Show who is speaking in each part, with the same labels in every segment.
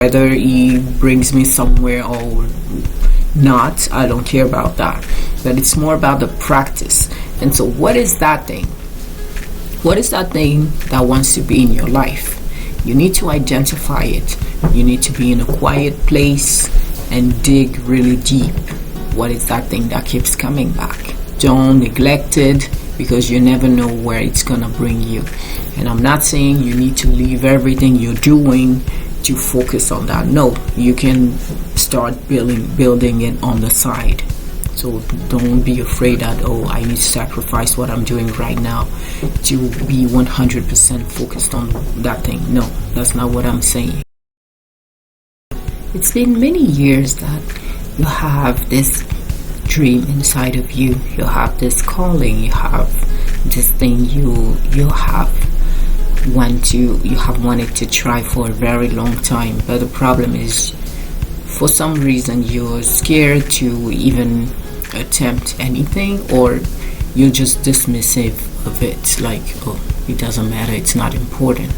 Speaker 1: Whether he brings me somewhere or not, I don't care about that. But it's more about the practice. And so, what is that thing? What is that thing that wants to be in your life? You need to identify it. You need to be in a quiet place and dig really deep. What is that thing that keeps coming back? Don't neglect it, because you never know where it's gonna bring you. And I'm not saying you need to leave everything you're doing to focus on that. No, you can start building it on the side. So don't be afraid that, oh, I need to sacrifice what I'm doing right now to be 100% focused on that thing. No, that's not what I'm saying. It's been many years that you have this dream inside of you. You have this calling. You have this thing you have wanted to try for a very long time. But the problem is, for some reason, you're scared to even attempt anything, or you're just dismissive of it, like, oh, it doesn't matter, it's not important.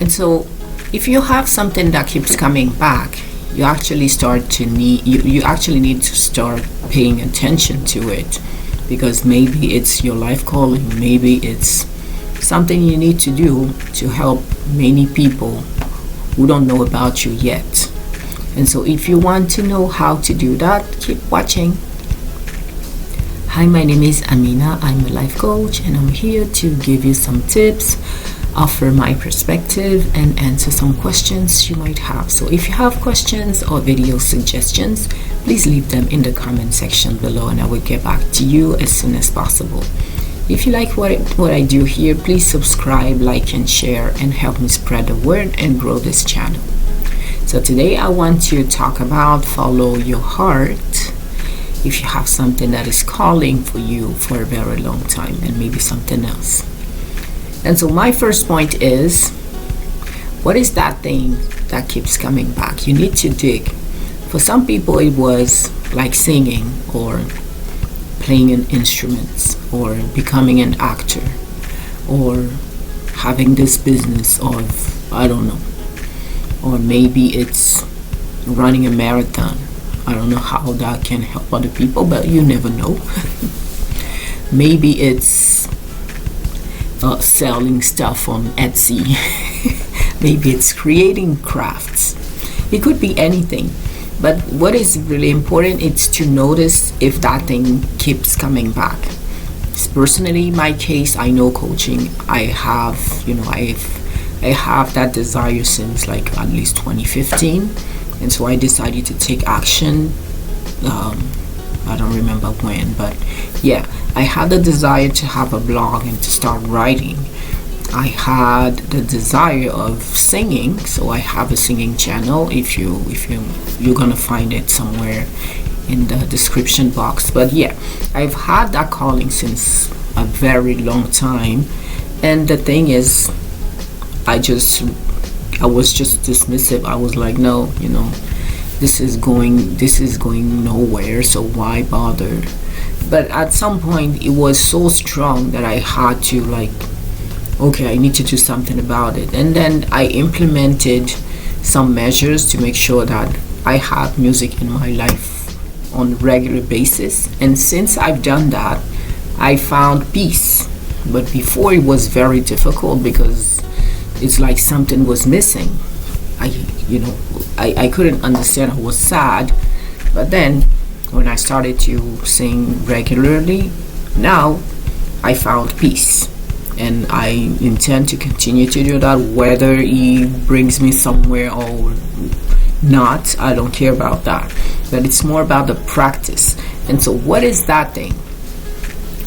Speaker 1: And so if you have something that keeps coming back, you actually need to start paying attention to it, because maybe it's your life calling, maybe it's something you need to do to help many people who don't know about you yet. And so if you want to know how to do that, keep watching. Hi, my name is Amina. I'm a life coach, and I'm here to give you some tips, offer my perspective, and answer some questions you might have. So if you have questions or video suggestions, please leave them in the comment section below, and I will get back to you as soon as possible. If you like what I do here, please subscribe, like, and share, and help me spread the word and grow this channel. So today I want to talk about follow your heart. If you have something that is calling for you for a very long time, and maybe something else. And so my first point is, what is that thing that keeps coming back? You need to dig. For some people, it was like singing, or playing an instrument, or becoming an actor, or having this business of, I don't know, or maybe it's running a marathon. I don't know how that can help other people, but you never know. Maybe it's selling stuff on Etsy. Maybe it's creating crafts. It could be anything. But what is really important is to notice if that thing keeps coming back. Personally, in my case, I know coaching. I have that desire since like at least 2015. And so I decided to take action. I don't remember when, but yeah, I had the desire to have a blog and to start writing. I had the desire of singing, so I have a singing channel. If you're gonna find it somewhere in the description box. But yeah, I've had that calling since a very long time. And the thing is, I was just dismissive. I was like, no, this is going nowhere, so why bother? But at some point, it was so strong that I had to, like, okay, I need to do something about it. And then I implemented some measures to make sure that I have music in my life on a regular basis. And since I've done that, I found peace. But before, it was very difficult, because it's like something was missing. I couldn't understand. I was sad. But then when I started to sing regularly, now I found peace, and I intend to continue to do that, whether he brings me somewhere or not. I don't care about that. But it's more about the practice. And so what is that thing?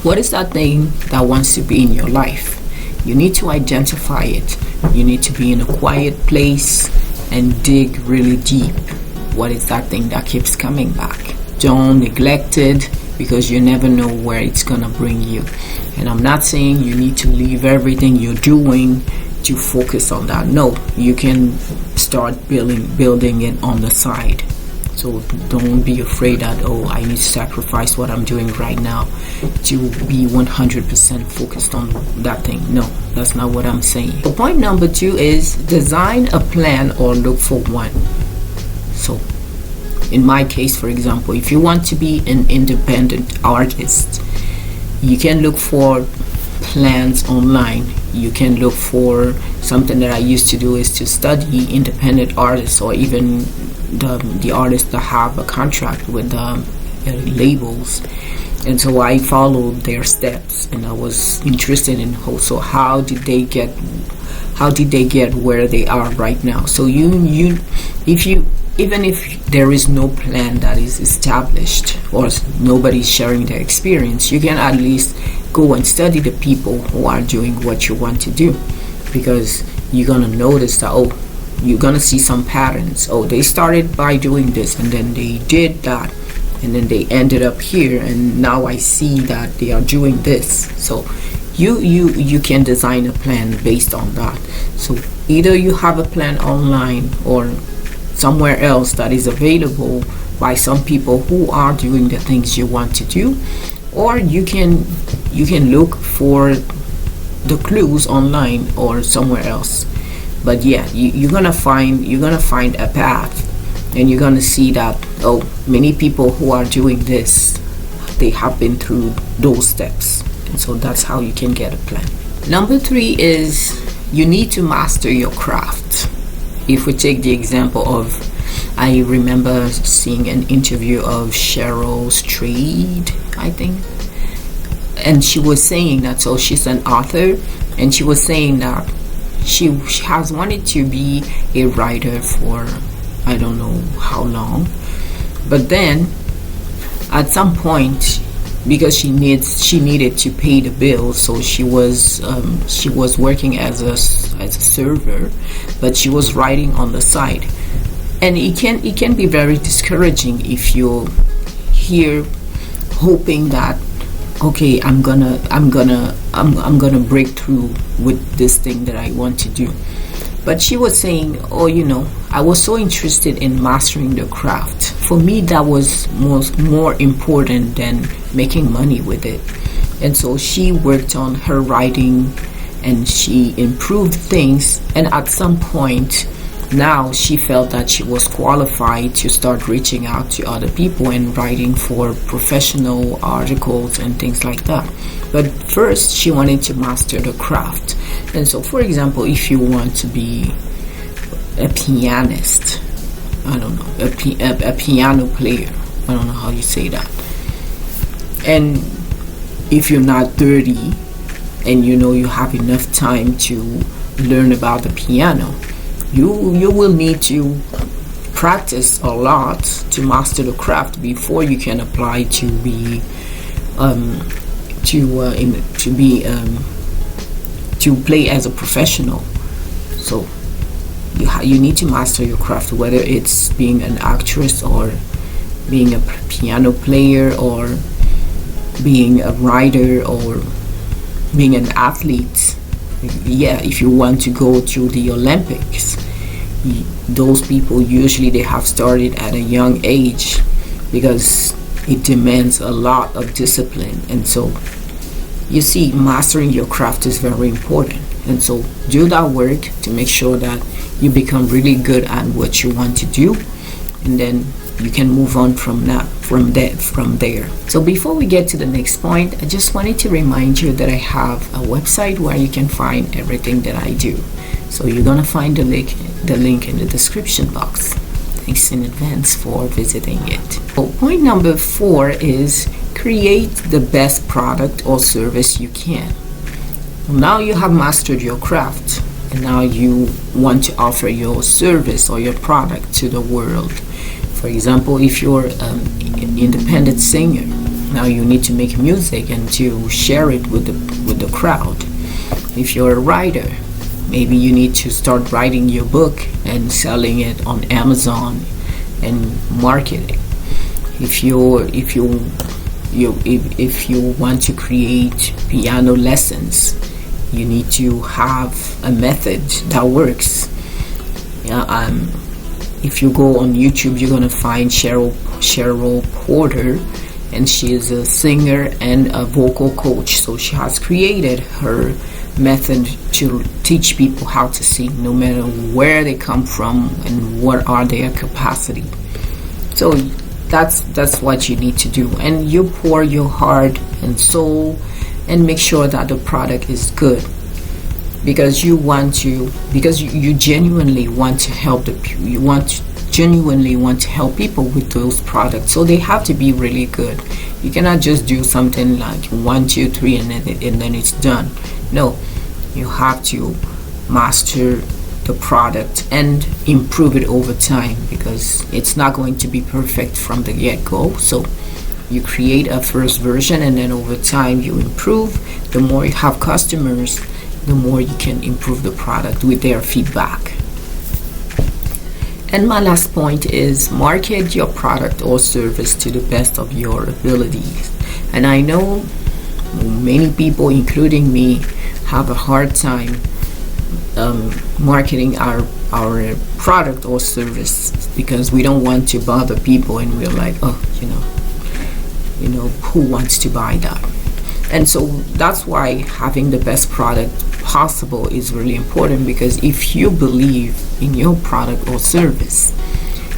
Speaker 1: What is that thing that wants to be in your life? You need to identify it. You need to be in a quiet place and dig really deep. What is that thing that keeps coming back? Don't neglect it, because you never know where it's gonna bring you. And I'm not saying you need to leave everything you're doing to focus on that. No, you can start building it on the side. So don't be afraid that, oh, I need to sacrifice what I'm doing right now to be 100% focused on that thing. No, that's not what I'm saying. So point number 2 is design a plan or look for one. So in my case, for example, if you want to be an independent artist, you can look for plans online. You can look for something that I used to do is to study independent artists, or even the artists that have a contract with labels. And so I followed their steps, and I was interested in how did they get where they are right now. So even if there is no plan that is established or nobody's sharing their experience, you can at least go and study the people who are doing what you want to do, because you're gonna notice that, oh, you're gonna see some patterns. Oh, they started by doing this, and then they did that, and then they ended up here, and now I see that they are doing this. So you can design a plan based on that. So either you have a plan online or somewhere else that is available by some people who are doing the things you want to do, or you can look for the clues online or somewhere else. But yeah, you're gonna find a path, and you're gonna see that, oh, many people who are doing this, they have been through those steps. And so that's how you can get a plan. Number 3 is you need to master your craft. If we take the example of, I remember seeing an interview of Cheryl Strayed, I think, and she was saying that, so she's an author, and she was saying that she has wanted to be a writer for I don't know how long, but then at some point, because she needed to pay the bills, so she was working as a server, but she was writing on the side. And it can be very discouraging if you're here hoping that, okay, I'm gonna break through with this thing that I want to do. But she was saying, oh, I was so interested in mastering the craft. For me, that was more important than making money with it. And so she worked on her writing, and she improved things. And at some point, now she felt that she was qualified to start reaching out to other people and writing for professional articles and things like that. But first, she wanted to master the craft. And so, for example, if you want to be a pianist, I don't know, a piano player, I don't know how you say that. And if you're not 30 and you have enough time to learn about the piano, you will need to practice a lot to master the craft before you can apply to play as a professional. So you need to master your craft, whether it's being an actress or being a piano player or being a writer or being an athlete. Yeah, if you want to go to the Olympics, those people usually they have started at a young age, because it demands a lot of discipline. And so you see, mastering your craft is very important. And so do that work to make sure that you become really good at what you want to do, and then you can move on from there. So before we get to the next point, I just wanted to remind you that I have a website where you can find everything that I do. So you're gonna find the link in the description box. Thanks in advance for visiting it. So point number 4 is create the best product or service you can. Now you have mastered your craft, and now you want to offer your service or your product to the world. For example, if you're an independent singer, now you need to make music and to share it with the crowd. If you're a writer, maybe you need to start writing your book and selling it on Amazon and market it. If you want to create piano lessons, you need to have a method that works. if you go on YouTube, you're gonna find Cheryl Porter, and she is a singer and a vocal coach. So she has created her method to teach people how to sing, no matter where they come from and what are their capacity. So that's what you need to do, and you pour your heart and soul and make sure that the product is good, because you genuinely want to help genuinely want to help people with those products. So they have to be really good. You cannot just do something like 1, 2, 3 and then it's done. No, you have to master the product and improve it over time, because it's not going to be perfect from the get-go. So you create a first version, and then over time you improve. The more you have customers, the more you can improve the product with their feedback. And my last point is market your product or service to the best of your abilities. And I know many people, including me, have a hard time marketing our product or service, because we don't want to bother people, and we're like, oh, who wants to buy that? And so that's why having the best product possible is really important, because if you believe in your product or service,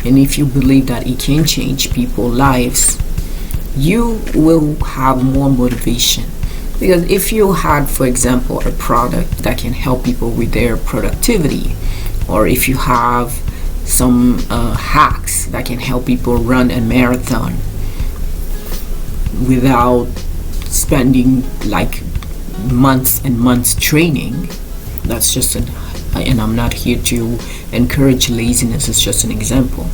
Speaker 1: and if you believe that it can change people's lives, you will have more motivation. Because if you had, for example, a product that can help people with their productivity, or if you have some hacks that can help people run a marathon without spending like months and months training, that's just and I'm not here to encourage laziness, it's just an example.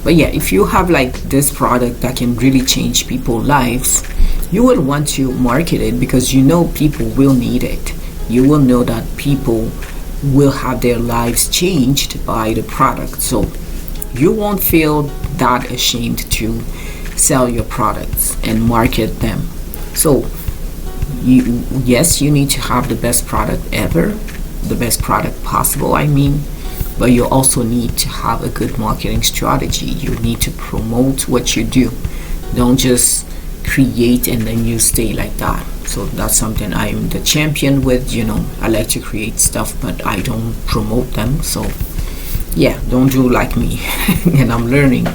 Speaker 1: But yeah, if you have like this product that can really change people's lives, you will want to market it, because you know people will need it. You will know that people will have their lives changed by the product. So you won't feel that ashamed to sell your products and market them. So yes, you need to have the best product ever, the best product possible, but you also need to have a good marketing strategy. You need to promote what you do. Don't just create and then you stay like that. So that's something I'm the champion with. I like to create stuff, but I don't promote them. So yeah, don't do like me. And I'm learning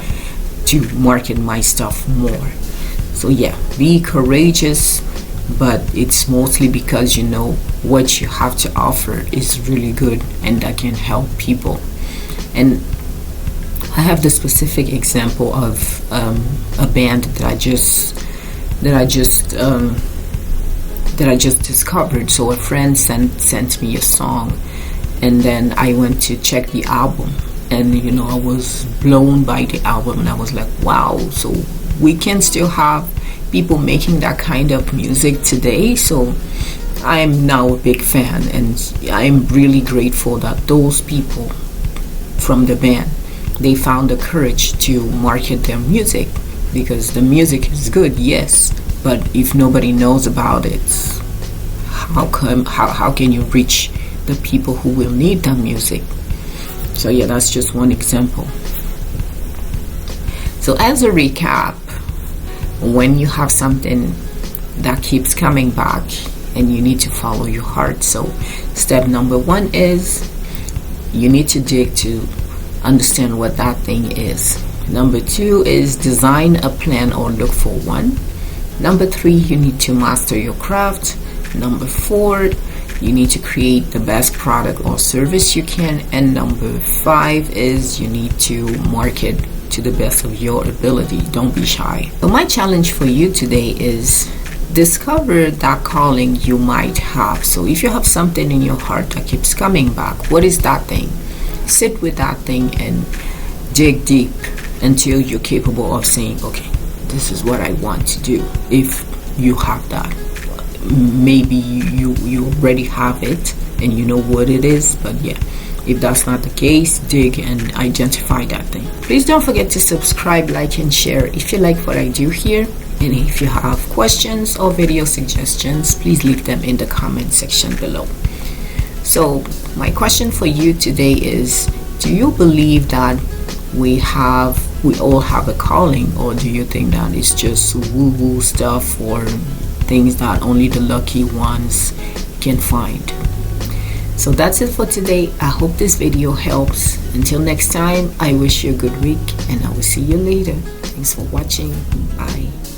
Speaker 1: to market my stuff more. So yeah, be courageous, but it's mostly because what you have to offer is really good and that can help people. And I have the specific example of a band that I just discovered. So a friend sent me a song, and then I went to check the album, and I was blown by the album, and I was like, wow, so we can still have people making that kind of music today. So I'm now a big fan, and I'm really grateful that those people from the band, they found the courage to market their music, because the music is good, yes, but if nobody knows about it, how can you reach the people who will need that music? So yeah, that's just one example. So as a recap, when you have something that keeps coming back and you need to follow your heart, so step number 1 is you need to dig to understand what that thing is. Number 2 is design a plan or look for one. Number 3, you need to master your craft. Number 4, you need to create the best product or service you can. And number 5 is you need to market to the best of your ability. Don't be shy. So my challenge for you today is discover that calling you might have. So if you have something in your heart that keeps coming back, what is that thing? Sit with that thing and dig deep until you're capable of saying, okay, this is what I want to do. If you have that, maybe you already have it and you know what it is, but yeah, if that's not the case, dig and identify that thing. Please don't forget to subscribe, like, and share if you like what I do here. And if you have questions or video suggestions, please leave them in the comment section below. So my question for you today is, do you believe that we all have a calling, or do you think that it's just woo woo stuff or things that only the lucky ones can find? So that's it for today. I hope this video helps. Until next time, I wish you a good week and I will see you later. Thanks for watching. Bye.